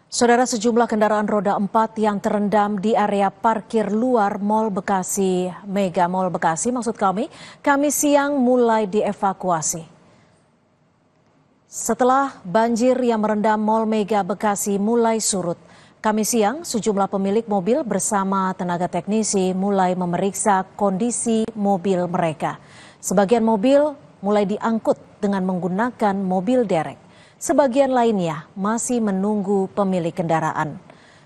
Saudara, sejumlah kendaraan roda 4 yang terendam di area parkir luar Mall Bekasi, Mega Mall Bekasi maksud kami, Kamis siang mulai dievakuasi. Setelah banjir yang merendam Mall Mega Bekasi mulai surut, Kamis siang sejumlah pemilik mobil bersama tenaga teknisi mulai memeriksa kondisi mobil mereka. Sebagian mobil mulai diangkut dengan menggunakan mobil derek. Sebagian lainnya masih menunggu pemilik kendaraan.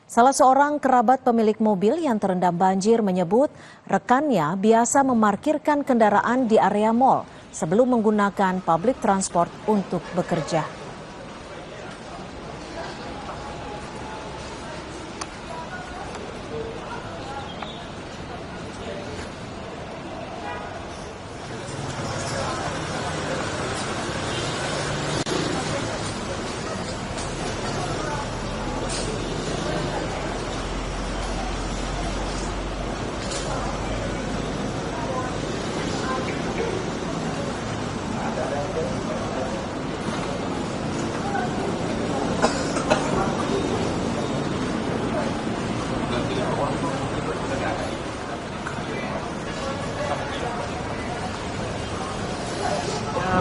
Salah seorang kerabat pemilik mobil yang terendam banjir menyebut rekannya biasa memarkirkan kendaraan di area mal sebelum menggunakan public transport untuk bekerja.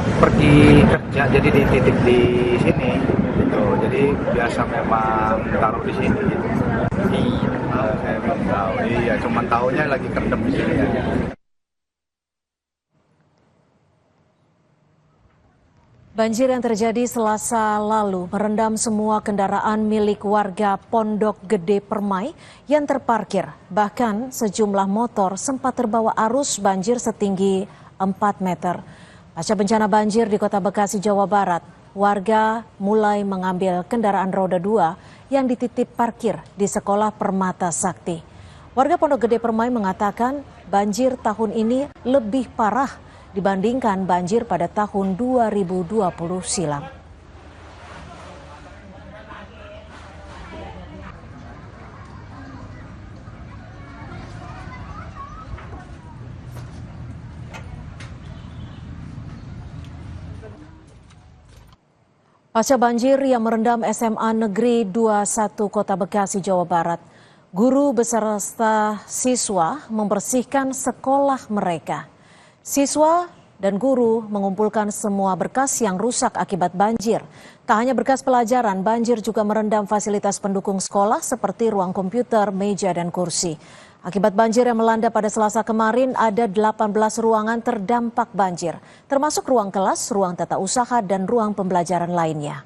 Pergi kerja jadi dititip di sini gitu, jadi biasa memang taruh di sini gitu. Saya belum tahu, iya cuman tahunya lagi kerendam di sini ya. Banjir yang terjadi Selasa lalu merendam semua kendaraan milik warga Pondok Gede Permai yang terparkir. Bahkan sejumlah motor sempat terbawa arus banjir setinggi 4 meter. Pasca bencana banjir di Kota Bekasi, Jawa Barat, warga mulai mengambil kendaraan roda 2 yang dititip parkir di Sekolah Permata Sakti. Warga Pondok Gede Permai mengatakan banjir tahun ini lebih parah dibandingkan banjir pada tahun 2020 silam. Pasca banjir yang merendam SMA Negeri 21 Kota Bekasi, Jawa Barat, guru beserta siswa membersihkan sekolah mereka. Siswa dan guru mengumpulkan semua berkas yang rusak akibat banjir. Tak hanya berkas pelajaran, banjir juga merendam fasilitas pendukung sekolah seperti ruang komputer, meja, dan kursi. Akibat banjir yang melanda pada Selasa kemarin, ada 18 ruangan terdampak banjir, termasuk ruang kelas, ruang tata usaha, dan ruang pembelajaran lainnya.